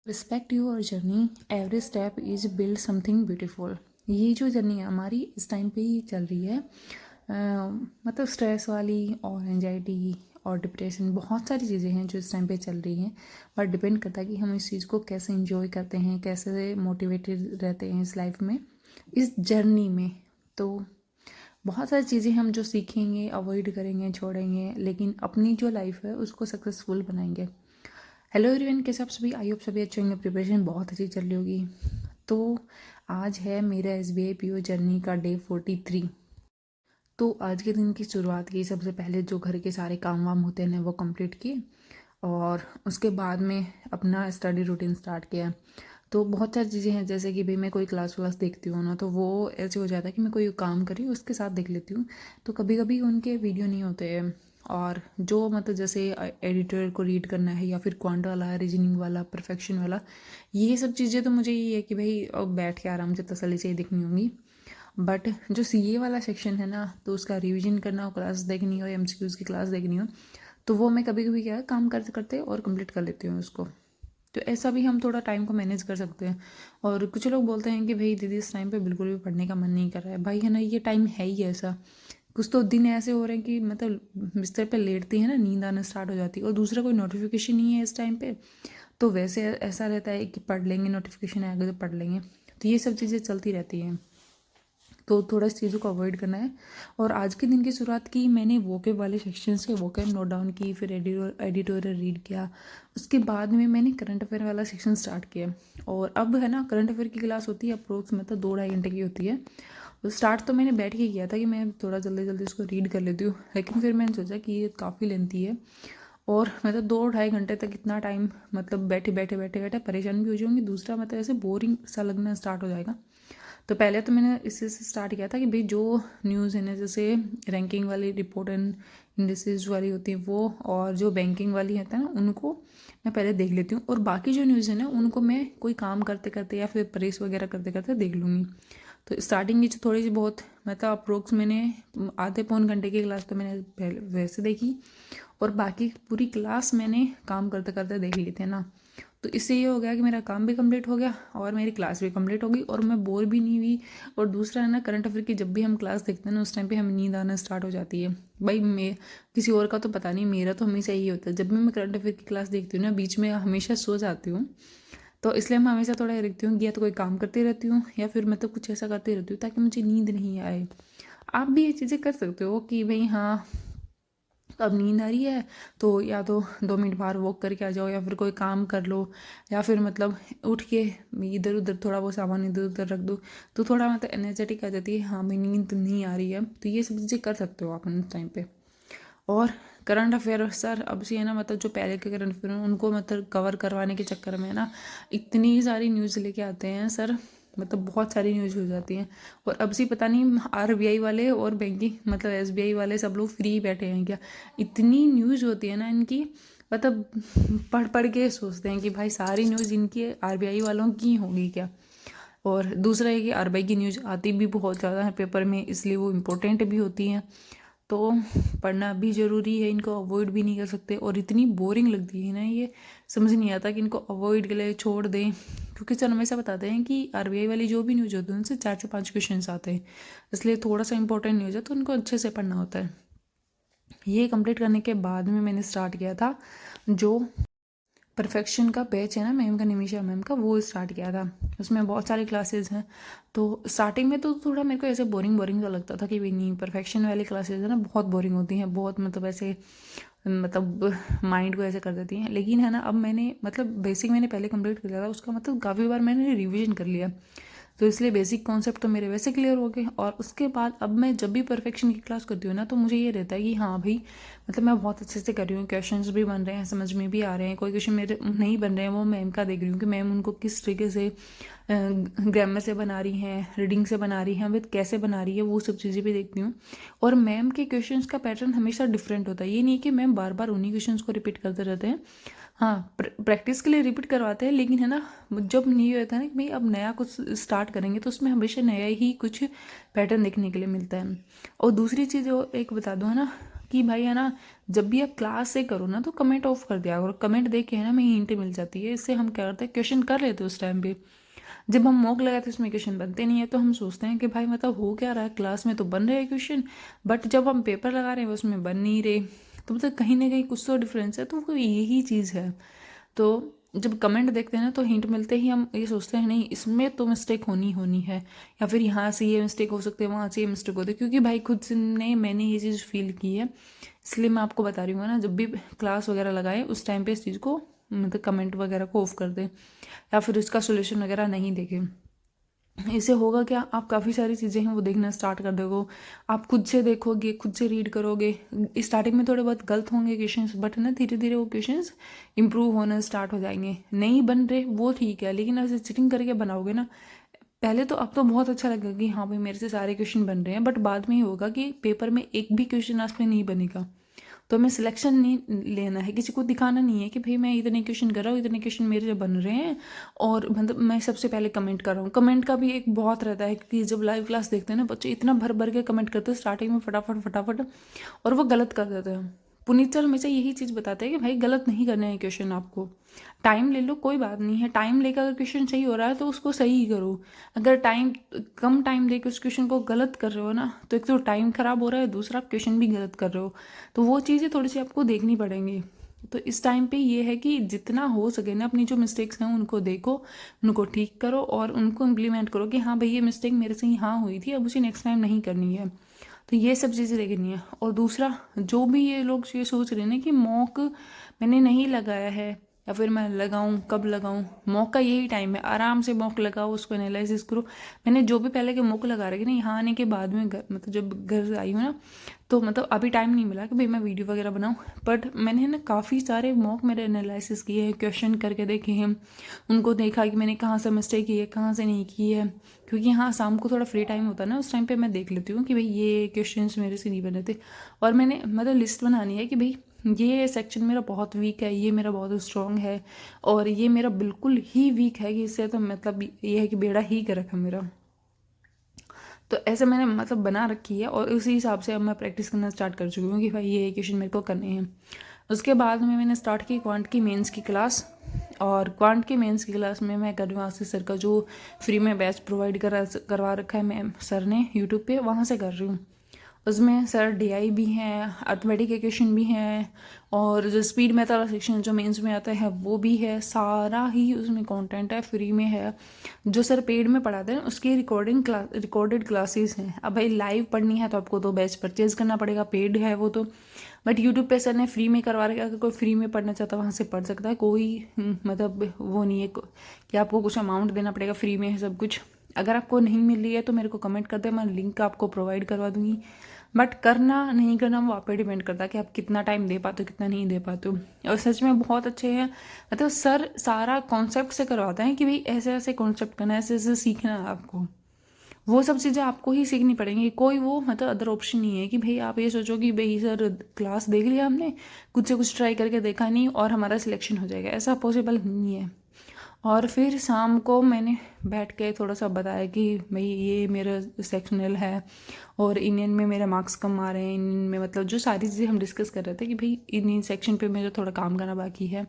Respect your journey, every step is build something beautiful. ये जो journey है हमारी इस टाइम पे ही चल रही है। मतलब स्ट्रेस वाली और एंजाइटी और डिप्रेशन, बहुत सारी चीज़ें हैं जो इस टाइम पे चल रही हैं। बट डिपेंड करता है कि हम इस चीज़ को कैसे इंजॉय करते हैं, कैसे मोटिवेटेड रहते हैं इस लाइफ में, इस जर्नी में। तो बहुत सारी चीज़ें हम जो सीखेंगे, अवॉइड करेंगे, छोड़ेंगे, लेकिन अपनी जो लाइफ है उसको सक्सेसफुल बनाएंगे। हेलो एवरीवन, कैसे आप सभी? आई होप सभी अच्छे होंगे। प्रिपरेशन बहुत अच्छी चल रही होगी। तो आज है मेरा SBI PO जर्नी का डे 43। तो आज के दिन की शुरुआत की, सबसे पहले जो घर के सारे काम वाम होते हैं वो कंप्लीट किए और उसके बाद में अपना स्टडी रूटीन स्टार्ट किया। तो बहुत सारी चीज़ें हैं, जैसे कि भाई मैं कोई क्लास व्लास देखती हूँ ना, तो वो ऐसे हो जाता है कि मैं कोई काम कर रही हूँ उसके साथ देख लेती हूँ। तो कभी कभी उनके वीडियो नहीं होते हैं, और जो मतलब जैसे एडिटर को रीड करना है या फिर क्वांट वाला, रीजनिंग वाला, परफेक्शन वाला, ये सब चीज़ें तो मुझे ये है कि भाई अब बैठ के आराम से तसल्ली से ही देखनी होंगी। बट जो CA वाला सेक्शन है ना, तो उसका रिवीजन करना हो, क्लास देखनी हो, MCQs की क्लास देखनी हो, तो वो मैं कभी कभी क्या है, काम करते करते और कंप्लीट कर लेती हूँ उसको। तो ऐसा भी हम थोड़ा टाइम को मैनेज कर सकते हैं। और कुछ लोग बोलते हैं कि भाई दीदी इस टाइम पे बिल्कुल भी पढ़ने का मन नहीं कर रहा है। भाई है ना, ये टाइम है ही ऐसा। कुछ तो दिन ऐसे हो रहे हैं कि मतलब बिस्तर पे लेटती है ना, नींद आना स्टार्ट हो जाती है, और दूसरा कोई नोटिफिकेशन नहीं है इस टाइम पे, तो वैसे ऐसा रहता है कि पढ़ लेंगे, नोटिफिकेशन आएगा तो पढ़ लेंगे। तो ये सब चीज़ें चलती रहती हैं, तो थोड़ा इस चीज़ों को अवॉइड करना है। और आज के दिन की शुरुआत की मैंने वोकेब वाले सेक्शन से, वोकेब नोट डाउन की, फिर एडिटोरियल रीड किया। उसके बाद में मैंने करंट अफेयर वाला सेक्शन स्टार्ट किया। और अब है ना, करंट अफेयर की क्लास होती है अप्रोक्स, मतलब 2-2.5 घंटे की होती है। तो स्टार्ट तो मैंने बैठ के किया था कि मैं थोड़ा जल्दी जल्दी इसको रीड कर लेती हूँ, लेकिन फिर मैंने सोचा कि ये काफ़ी लेंथी है, और मतलब 2-2.5 घंटे तक इतना टाइम मतलब बैठे बैठे बैठे बैठे परेशान भी हो जाऊँगी। दूसरा मतलब ऐसे बोरिंग सा लगना स्टार्ट हो जाएगा। तो पहले तो मैंने इससे से स्टार्ट किया था कि भाई जो न्यूज़ है ना, जैसे रैंकिंग वाली रिपोर्ट एंड इंडिसेस वाली होती है वो, और जो बैंकिंग वाली होता है ना, उनको मैं पहले देख लेती हूँ। और बाकी जो न्यूज़ है ना, उनको मैं कोई काम करते करते या फिर प्रेस वगैरह करते करते देख लूँगी। तो स्टार्टिंग की जो थोड़ी सी बहुत, मतलब अप्रोक्स मैंने आधे पौन घंटे की क्लास तो मैंने पहले वैसे देखी, और बाकी पूरी क्लास मैंने काम करते करते देख ली थी ना। तो इससे ये हो गया कि मेरा काम भी कंप्लीट हो गया और मेरी क्लास भी कंप्लीट हो गई, और मैं बोर भी नहीं हुई। और दूसरा है ना, करंट अफेयर की जब भी हम क्लास देखते हैं ना, उस टाइम पे हमें नींद आना स्टार्ट हो जाती है। भाई मैं, किसी और का तो पता नहीं, मेरा तो हमेशा यही होता है, जब भी मैं करंट अफेयर की क्लास देखती हूँ ना, बीच में हमेशा सो जाती हूँ। तो इसलिए मैं हमेशा थोड़ा देखती हूँ कि या तो कोई काम करती रहती हूँ या फिर मतलब कुछ ऐसा करती रहती हूँ ताकि मुझे नींद नहीं आए। आप भी ये चीज़ें कर सकते हो कि भाई हाँ, अब नींद आ रही है तो या तो 2 मिनट बाहर वॉक करके आ जाओ, या फिर कोई काम कर लो, या फिर मतलब उठ के इधर उधर थोड़ा वो सामान इधर उधर रख दो, तो थोड़ा मतलब एनर्जेटिक आ जाती है। हाँ भाई, नींद नहीं आ रही है, तो ये सब चीज़ें कर सकते हो आप इस टाइम पे। और करंट अफेयर सर, अब से है ना, मतलब जो पहले के करंट अफेयर हैं उनको मतलब कवर करवाने के चक्कर में ना, इतनी सारी न्यूज़ लेके आते हैं सर, मतलब बहुत सारी न्यूज़ हो जाती हैं। और अब से पता नहीं RBI वाले और बैंकिंग मतलब SBI वाले सब लोग फ्री बैठे हैं क्या, इतनी न्यूज़ होती है ना इनकी। मतलब पढ़ पढ़ के सोचते हैं कि भाई सारी न्यूज़ इनकी RBI वालों की होगी क्या। और दूसरा है कि RBI की न्यूज़ आती भी बहुत ज़्यादा है पेपर में, इसलिए वो इम्पोर्टेंट भी होती हैं। तो पढ़ना भी ज़रूरी है, इनको अवॉइड भी नहीं कर सकते। और इतनी बोरिंग लगती है ना ये, समझ नहीं आता कि इनको अवॉइड के लिए छोड़ दें, क्योंकि सर हमेशा बताते हैं कि RBI वाली जो भी न्यूज़ होती है उनसे 4 से 5 क्वेश्चन आते हैं, इसलिए थोड़ा सा इंपॉर्टेंट न्यूज़ है तो उनको अच्छे से पढ़ना होता है। ये कंप्लीट करने के बाद में मैंने स्टार्ट किया था जो परफेक्शन का बैच है ना मैम का, निमिषा मैम का, वो स्टार्ट किया था। उसमें बहुत सारी क्लासेस हैं। तो स्टार्टिंग में तो थोड़ा मेरे को ऐसे बोरिंग बोरिंग सा लगता था कि भाई नहीं, परफेक्शन वाली क्लासेस है ना बहुत बोरिंग होती हैं, बहुत मतलब ऐसे मतलब माइंड को ऐसे कर देती हैं। लेकिन है ना, अब मैंने मतलब बेसिक मैंने पहले कंप्लीट कर लिया था, उसका मतलब काफ़ी बार मैंने रिविजन कर लिया, तो इसलिए बेसिक कॉन्सेप्ट तो मेरे वैसे क्लियर हो गए। और उसके बाद अब मैं जब भी परफेक्शन की क्लास करती हूँ ना, तो मुझे ये रहता है कि हाँ भाई, मतलब मैं बहुत अच्छे से कर रही हूँ, क्वेश्चंस भी बन रहे हैं, समझ में भी आ रहे हैं। कोई क्वेश्चन मेरे नहीं बन रहे हैं, वो मैम का देख रही हूँ कि मैम उनको किस तरीके से ग्रामर से बना रही हैं, रीडिंग से बना रही हैं, विद कैसे बना रही है, वो सब चीज़ें भी देखती हूँ। और मैम के क्वेश्चंस का पैटर्न हमेशा डिफरेंट होता है, ये नहीं कि मैम बार बार उन्हीं क्वेश्चंस को रिपीट करते रहते हैं। हाँ, प्रैक्टिस के लिए रिपीट करवाते हैं, लेकिन है ना, जब नहीं होता है ना कि भाई अब नया कुछ स्टार्ट करेंगे, तो उसमें हमेशा नया ही कुछ पैटर्न देखने के लिए मिलता है। और दूसरी चीज़ जो एक बता दो है ना, कि भाई है ना, जब भी आप क्लास से करो ना तो कमेंट ऑफ कर दिया करो। कमेंट देख के है ना हमें हिंट मिल जाती है, इससे हम क्या करते हैं क्वेश्चन कर लेते हैं उस टाइम पे। जब हम मॉक लगाते हैं उसमें क्वेश्चन बनते नहीं है तो हम सोचते हैं कि भाई मतलब हो क्या रहा है, क्लास में तो बन रहे हैं क्वेश्चन, बट जब हम पेपर लगा रहे हैं उसमें बन नहीं रहे। तो मतलब कहीं ना कहीं कुछ तो डिफरेंस है, तो वो यही चीज़ है। तो जब कमेंट देखते हैं ना तो हिंट मिलते ही हम ये सोचते हैं नहीं इसमें तो मिस्टेक होनी है, या फिर यहाँ से ये मिस्टेक हो सकती है, वहाँ से ये मिस्टेक होती है। क्योंकि भाई खुद से मैंने ये चीज़ फील की है, इसलिए मैं आपको बता रही हूँ ना, जब भी क्लास वगैरह लगाए उस टाइम पे इस चीज़ को मतलब कमेंट वगैरह को ऑफ कर दें, या फिर इसका सोल्यूशन वगैरह नहीं देखें। इससे होगा क्या, आप काफ़ी सारी चीज़ें हैं वो देखना स्टार्ट कर दोगे, आप खुद से देखोगे, खुद से रीड करोगे। स्टार्टिंग में थोड़े बहुत गलत होंगे क्वेश्चंस, बट ना धीरे धीरे वो क्वेश्चंस इंप्रूव होना स्टार्ट हो जाएंगे। नहीं बन रहे वो ठीक है, लेकिन ऐसे चिटिंग करके बनाओगे ना, पहले तो अब तो बहुत अच्छा लगेगा कि हाँ भाई मेरे से सारे क्वेश्चन बन रहे हैं, बट बाद में ये होगा कि पेपर में एक भी क्वेश्चन आज पे नहीं बनेगा। तो हमें सिलेक्शन नहीं लेना है, किसी को दिखाना नहीं है कि भाई मैं इतने क्वेश्चन कर रहा हूँ, इतने क्वेश्चन मेरे बन रहे हैं और मतलब मैं सबसे पहले कमेंट कर रहा हूँ। कमेंट का भी एक बहुत रहता है कि जब लाइव क्लास देखते हैं ना बच्चे इतना भर भर के कमेंट करते हैं स्टार्टिंग में फटाफट फटाफट, और वो गलत कर देते हैं। पुनीत सर हमेशा यही चीज़ बताते हैं कि भाई गलत नहीं करना है क्वेश्चन, आपको टाइम ले लो, कोई बात नहीं है, टाइम लेकर अगर क्वेश्चन सही हो रहा है तो उसको सही ही करो। अगर टाइम कम टाइम देकर उस क्वेश्चन को गलत कर रहे हो ना, तो एक तो टाइम खराब हो रहा है, दूसरा क्वेश्चन भी गलत कर रहे हो। तो वो चीज़ें थोड़ी सी आपको देखनी पड़ेंगी। तो इस टाइम पे ये है कि जितना हो सके ना अपनी जो मिस्टेक्स हैं उनको देखो, उनको ठीक करो और उनको इम्प्लीमेंट करो कि हाँ भाई ये मिस्टेक मेरे से यहाँ हुई थी, अब उसे नेक्स्ट टाइम नहीं करनी है। तो ये सब चीज़ें देखनी है। और दूसरा, जो भी ये लोग ये सोच रहे हैं ना कि मॉक मैंने नहीं लगाया है या फिर मैं लगाऊं, कब लगाऊं, मॉक का यही टाइम है, आराम से मॉक लगाओ, उसको एनालिसिस करो। मैंने जो भी पहले के मॉक लगा रखे ना, यहाँ आने के बाद में मतलब जब घर आई हूँ ना, तो मतलब अभी टाइम नहीं मिला कि भाई मैं वीडियो वगैरह बनाऊँ, बट मैंने ना काफ़ी सारे मॉक मेरे एनालिसिस किए हैं, क्वेश्चन करके देखे हैं, उनको देखा कि मैंने कहाँ से मिस्टेक की है, कहाँ से नहीं की है। क्योंकि हाँ शाम को थोड़ा फ्री टाइम होता है ना, उस टाइम पे मैं देख लेती हूँ कि भाई ये क्वेश्चंस मेरे से नहीं बने थे, और मैंने मतलब लिस्ट बनानी है कि भाई ये सेक्शन मेरा बहुत वीक है, ये मेरा बहुत स्ट्रॉन्ग है, और ये मेरा बिल्कुल ही वीक है कि इससे तो मतलब ये है कि बेड़ा ही कर रखा मेरा। तो ऐसे मैंने मतलब बना रखी है, और उसी हिसाब से अब मैं प्रैक्टिस करना स्टार्ट कर चुकी हूँ कि भाई ये क्वेश्चन मेरे को करने हैं। उसके बाद में मैंने स्टार्ट की क्वांट की मेंस की क्लास, और क्वांट की मेंस की क्लास में मैं कर रही हूँ आशीष सर का जो फ्री में बैच प्रोवाइड करवा रखा है मैं सर ने यूट्यूब पे, वहाँ से कर रही हूँ। उसमें सर डीआई भी हैं, अर्थमेटिक के क्वेश्चन भी हैं, और जो स्पीड मेथड वाला सेक्शन जो मेंस में आता है वो भी है, सारा ही उसमें कंटेंट है, फ्री में है। जो सर पेड में पढ़ाते हैं उसकी रिकॉर्डेड क्लासेस हैं। अब भाई लाइव पढ़नी है तो आपको तो बैच परचेज करना पड़ेगा, पेड है वो तो, बट यूट्यूब पे सर ने फ्री में करवा रखा है। अगर कोई फ्री में पढ़ना चाहता है वहाँ से पढ़ सकता है, कोई मतलब वो नहीं है कि आपको कुछ अमाउंट देना पड़ेगा, फ्री में है सब कुछ। अगर आपको नहीं मिल रही है तो मेरे को कमेंट कर दे, मैं लिंक आपको प्रोवाइड करवा दूंगी। बट करना नहीं करना वो आप पे डिपेंड करता है कि आप कितना टाइम दे पाते हो, कितना नहीं दे पाते हो। और सच में बहुत अच्छे हैं, मतलब सर सारा कॉन्सेप्ट से करवाते हैं कि भाई ऐसे ऐसे कॉन्सेप्ट करना है, ऐसे ऐसे सीखना है आपको। वो सब चीज़ें आपको ही सीखनी पड़ेंगी, कोई वो मतलब अदर ऑप्शन नहीं है कि भाई आप ये सोचो कि भाई सर क्लास देख लिया हमने, कुछ से कुछ ट्राई करके देखा नहीं और हमारा सिलेक्शन हो जाएगा, ऐसा पॉसिबल नहीं है। और फिर शाम को मैंने बैठ के थोड़ा सा बताया कि भाई ये मेरा सेक्शनल है और इंडियन में मेरे मार्क्स कम आ रहे हैं, इंडियन में मतलब जो सारी चीज़ें हम डिस्कस कर रहे थे कि भाई इंडियन सेक्शन पे मेरा थोड़ा काम करना बाकी है,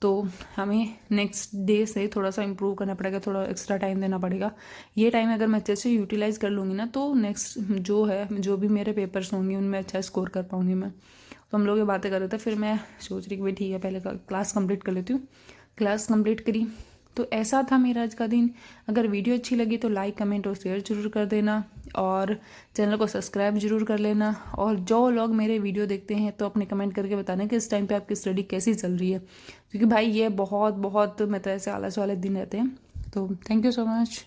तो हमें नेक्स्ट डे से थोड़ा सा इम्प्रूव करना पड़ेगा, थोड़ा एक्स्ट्रा टाइम देना पड़ेगा। ये टाइम अगर मैं अच्छे से यूटिलाइज़ कर लूँगी ना तो नेक्स्ट जो है जो भी मेरे पेपर्स होंगे उनमें अच्छा स्कोर कर पाऊँगी मैं। तो हम लोग ये बातें कर रहे थे, फिर मैं सोच रही कि भाई ठीक है पहले क्लास कंप्लीट कर लेती हूँ। क्लास कंप्लीट करी, तो ऐसा था मेरा आज का दिन। अगर वीडियो अच्छी लगी तो लाइक कमेंट और शेयर जरूर कर देना, और चैनल को सब्सक्राइब जरूर कर लेना। और जो लोग मेरे वीडियो देखते हैं तो अपने कमेंट करके बताना कि इस टाइम पे आपकी स्टडी कैसी चल रही है, क्योंकि भाई ये बहुत बहुत मतलब ऐसे आलस वाले दिन रहते हैं। तो थैंक यू सो मच।